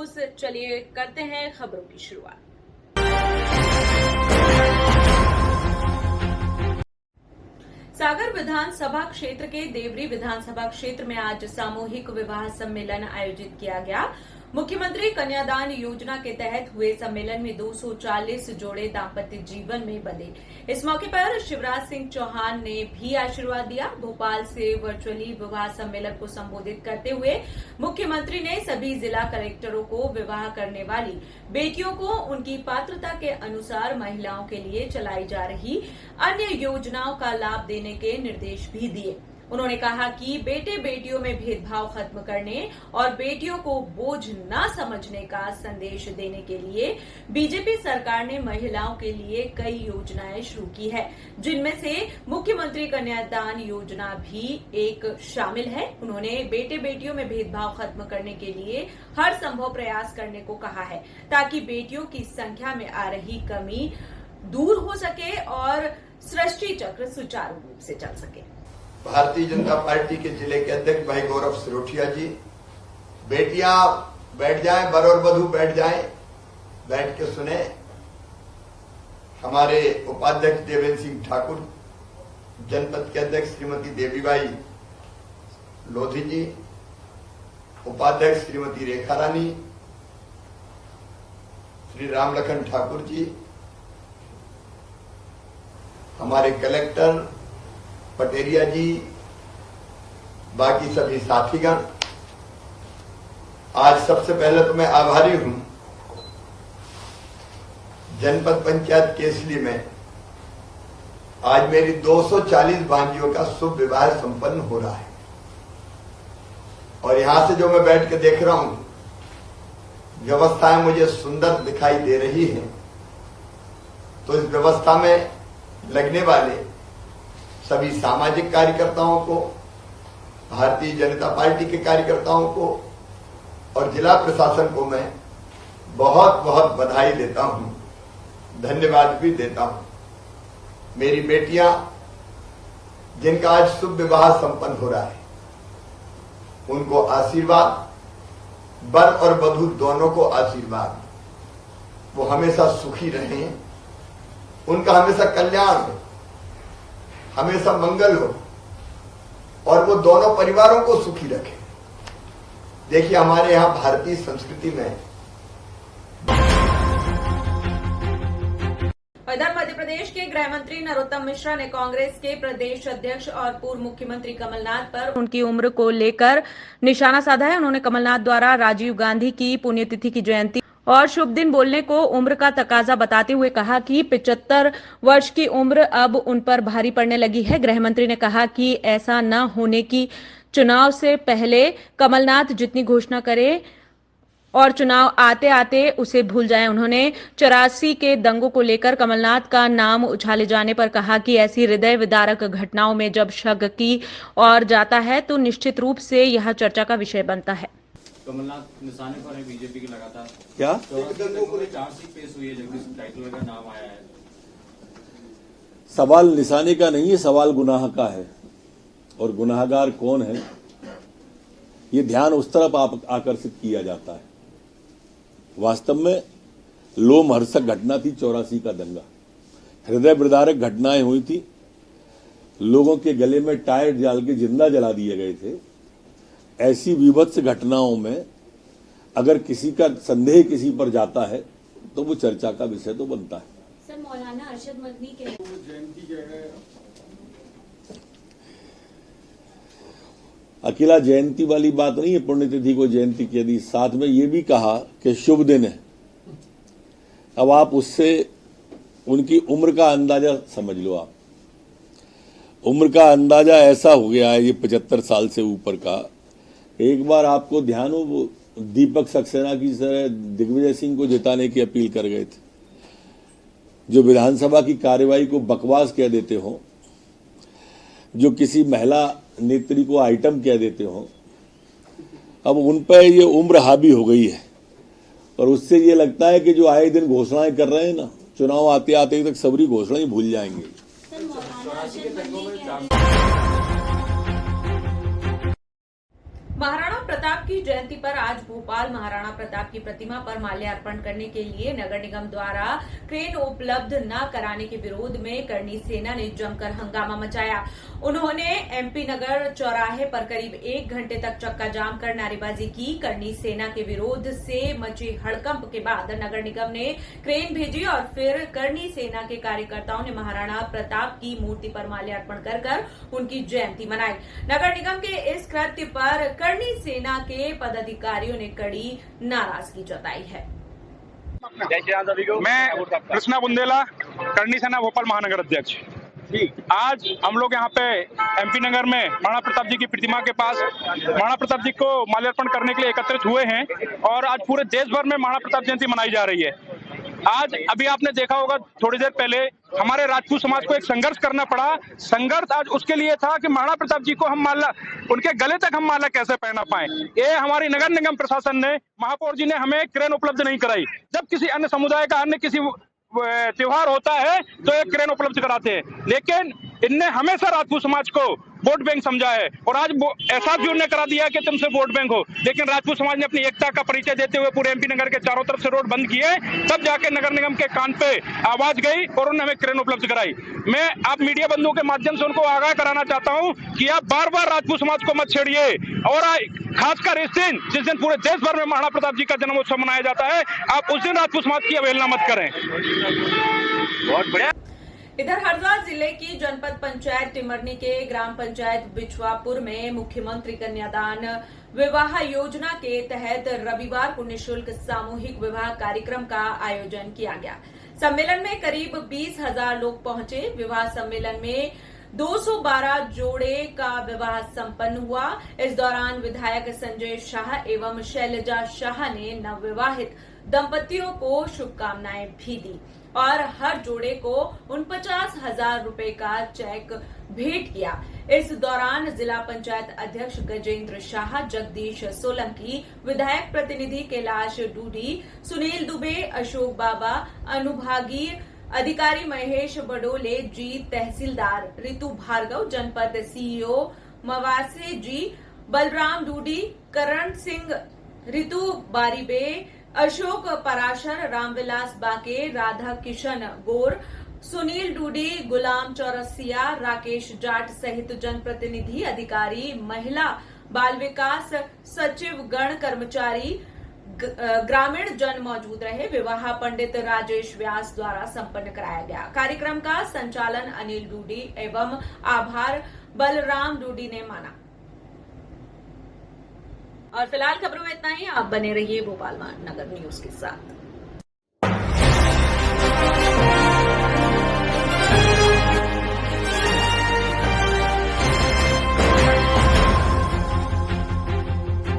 News. चलिए करते हैं खबरों की शुरुआत। सागर विधानसभा क्षेत्र के देवरी विधानसभा क्षेत्र में आज सामूहिक विवाह सम्मेलन आयोजित किया गया। मुख्यमंत्री कन्यादान योजना के तहत हुए सम्मेलन में 240 जोड़े दाम्पत्य जीवन में बंधे। इस मौके पर शिवराज सिंह चौहान ने भी आशीर्वाद दिया। भोपाल से वर्चुअली विवाह सम्मेलन को संबोधित करते हुए मुख्यमंत्री ने सभी जिला कलेक्टरों को विवाह करने वाली बेटियों को उनकी पात्रता के अनुसार महिलाओं के लिए चलाई जा रही अन्य योजनाओं का लाभ देने के निर्देश भी दिए। उन्होंने कहा कि बेटे बेटियों में भेदभाव खत्म करने और बेटियों को बोझ न समझने का संदेश देने के लिए बीजेपी सरकार ने महिलाओं के लिए कई योजनाएं शुरू की है, जिनमें से मुख्यमंत्री कन्यादान योजना भी एक शामिल है। उन्होंने बेटे बेटियों में भेदभाव खत्म करने के लिए हर संभव प्रयास करने को कहा है, ताकि बेटियों की संख्या में आ रही कमी दूर हो सके और सृष्टि चक्र सुचारू रूप से चल सके। भारतीय जनता पार्टी के जिले के अध्यक्ष भाई गौरव सिरोठिया जी, बेटियां बैठ जाएं, वर और वधू बैठ जाएं, बैठ के सुने। हमारे उपाध्यक्ष देवेंद्र सिंह ठाकुर, जनपद के अध्यक्ष श्रीमती देवीबाई लोधी जी, उपाध्यक्ष श्रीमती रेखा रानी, श्री रामलखन ठाकुर जी, हमारे कलेक्टर पटेरिया जी, बाकी सभी साथीगण, आज सबसे पहले तो मैं आभारी हूं। जनपद पंचायत केसली में आज मेरी 240 भांजियों का शुभ विवाह संपन्न हो रहा है और यहां से जो मैं बैठ के देख रहा हूं, व्यवस्थाएं मुझे सुंदर दिखाई दे रही हैं। तो इस व्यवस्था में लगने वाले सभी सामाजिक कार्यकर्ताओं को, भारतीय जनता पार्टी के कार्यकर्ताओं को और जिला प्रशासन को मैं बहुत बहुत बधाई देता हूं, धन्यवाद भी देता हूं। मेरी बेटियां जिनका आज शुभ विवाह संपन्न हो रहा है, उनको आशीर्वाद, वर और वधू दोनों को आशीर्वाद। वो हमेशा सुखी रहें, उनका हमेशा कल्याण हो, हमेशा मंगल हो और वो दोनों परिवारों को सुखी रखे। देखिए, हमारे यहां भारतीय संस्कृति में इधर मध्य प्रदेश के गृह मंत्री नरोत्तम मिश्रा ने कांग्रेस के प्रदेश अध्यक्ष और पूर्व मुख्यमंत्री कमलनाथ पर उनकी उम्र को लेकर निशाना साधा है। उन्होंने कमलनाथ द्वारा राजीव गांधी की पुण्यतिथि की जयंती और शुभ दिन बोलने को उम्र का तकाजा बताते हुए कहा कि 75 वर्ष की उम्र अब उन पर भारी पड़ने लगी है। गृह मंत्री ने कहा कि ऐसा न होने की चुनाव से पहले कमलनाथ जितनी घोषणा करे और चुनाव आते आते उसे भूल जाएं। उन्होंने 84 के दंगों को लेकर कमलनाथ का नाम उछाले जाने पर कहा कि ऐसी हृदय विदारक घटनाओं में जब शक की और जाता है तो निश्चित रूप से यह चर्चा का विषय बनता है। कमलनाथ निशाने पर है बीजेपी की लगातार। क्या चार्जशीट पेश हुई है, जगदीश टाइटलर का नाम आया है। सवाल निशाने का नहीं है, सवाल गुनाह का है और गुनाहगार कौन है ये ध्यान उस तरफ आकर्षित किया जाता है। वास्तव में लोमहर्षक घटना थी 84 का दंगा, हृदय विदारक घटनाएं हुई थी। लोगों के गले में टायर डाल के जिंदा जला दिए गए थे। ऐसी विभत्स घटनाओं में अगर किसी का संदेह किसी पर जाता है तो वो चर्चा का विषय तो बनता है। सर, मौलाना अरशद मदनी के अकेला जयंती वाली बात नहीं है, पुण्यतिथि को जयंती कह दी, साथ में ये भी कहा कि शुभ दिन है। अब आप उससे उनकी उम्र का अंदाजा समझ लो। आप उम्र का अंदाजा ऐसा हो गया है ये 75 साल से ऊपर का। एक बार आपको ध्यान हो, वो दीपक सक्सेना की तरह दिग्विजय सिंह को जिताने की अपील कर गए थे, जो विधानसभा की कार्यवाही को बकवास कह देते हो, जो किसी महिला नेत्री को आइटम कह देते हो। अब उन पर ये उम्र हावी हो गई है और उससे ये लगता है कि जो आए दिन घोषणाएं कर रहे हैं ना, चुनाव आते आते तक सबरी घोषणा ही भूल जाएंगे। महाराणा प्रताप की जयंती पर आज भोपाल महाराणा प्रताप की प्रतिमा पर माल्यार्पण करने के लिए नगर निगम द्वारा क्रेन उपलब्ध न कराने के विरोध में करनी सेना ने जमकर हंगामा मचाया। उन्होंने एमपी नगर चौराहे पर करीब 1 घंटे तक चक्का जाम कर नारेबाजी की। करनी सेना के विरोध से मचे हड़कंप के बाद नगर निगम ने क्रेन भेजी और फिर करनी सेना के कार्यकर्ताओं ने महाराणा प्रताप की मूर्ति पर माल्यार्पण कर उनकी जयंती मनाई। नगर निगम के इस कृत्य पर करनी सेना के पदाधिकारियों ने कड़ी नाराजगी जताई है। मैं कृष्णा बुंदेला, करनी सेना भोपाल महानगर अध्यक्ष। आज हम लोग यहाँ पे एमपी नगर में महाराणा प्रताप जी की प्रतिमा के पास महाराणा प्रताप जी को माल्यार्पण करने के लिए एकत्रित हुए हैं और आज पूरे देश भर में महाराणा प्रताप जयंती मनाई जा रही है। आज अभी आपने देखा होगा थोड़ी देर पहले हमारे राजपूत समाज को एक संघर्ष करना पड़ा। संघर्ष आज उसके लिए था कि महाराणा प्रताप जी को हम माला, उनके गले तक हम माला कैसे पहना पाए। ये हमारी नगर निगम प्रशासन ने, महापौर जी ने हमें क्रेन उपलब्ध नहीं कराई। जब किसी अन्य समुदाय का अन्य किसी त्योहार होता है तो एक क्रेन उपलब्ध कराते हैं, लेकिन इनने हमेशा राजपूत समाज को वोट बैंक समझा है और आज एहसास भी उन्होंने करा दिया कि तुमसे वोट बैंक हो। लेकिन राजपूत समाज ने अपनी एकता का परिचय देते हुए पूरे एमपी नगर के चारों तरफ से रोड बंद किए, तब जाके नगर निगम के कान पे आवाज गई और उन्होंने हमें क्रेन उपलब्ध कराई। मैं आप मीडिया बंधुओं के माध्यम से उनको आगाह कराना चाहता हूँ कि आप बार बार राजपूत समाज को मत छेड़िए और खासकर इस दिन जिस दिन पूरे देश भर में महाराणा प्रताप जी का जन्मोत्सव मनाया जाता है, आप उस दिन राजपूत समाज की अवहेलना मत करें। बहुत बढ़िया। इधर हरिद्वार जिले की जनपद पंचायत टिमरनी के ग्राम पंचायत बिछवापुर में मुख्यमंत्री कन्यादान विवाह योजना के तहत रविवार को निःशुल्क सामूहिक विवाह कार्यक्रम का आयोजन किया गया। सम्मेलन में करीब 20,000 लोग पहुंचे। विवाह सम्मेलन में 212 जोड़े का विवाह संपन्न हुआ। इस दौरान विधायक संजय शाह एवं शैलजा शाह ने नवविवाहित दंपतियों को शुभकामनाएं भी दी और हर जोड़े को 49,000 रुपए का चेक भेंट किया। इस दौरान जिला पंचायत अध्यक्ष गजेंद्र शाह, जगदीश सोलंकी, विधायक प्रतिनिधि कैलाश डूडी, सुनील दुबे, अशोक बाबा, अनुभागीय अधिकारी महेश बडोले जी, तहसीलदार रितु भार्गव, जनपद सीईओ मवासे जी, बलराम डूडी, करण सिंह, रितु बारीबे, अशोक पराशर, रामविलास बाके, राधा किशन गोर, सुनील डूडी, गुलाम चौरसिया, राकेश जाट सहित जनप्रतिनिधि, अधिकारी, महिला बाल विकास सचिव गण, कर्मचारी, ग्रामीण जन मौजूद रहे। विवाह पंडित राजेश व्यास द्वारा संपन्न कराया गया। कार्यक्रम का संचालन अनिल डूडी एवं आभार बलराम डूडी ने माना। और फिलहाल खबरों में इतना ही। आप बने रहिए भोपाल महानगर न्यूज के साथ।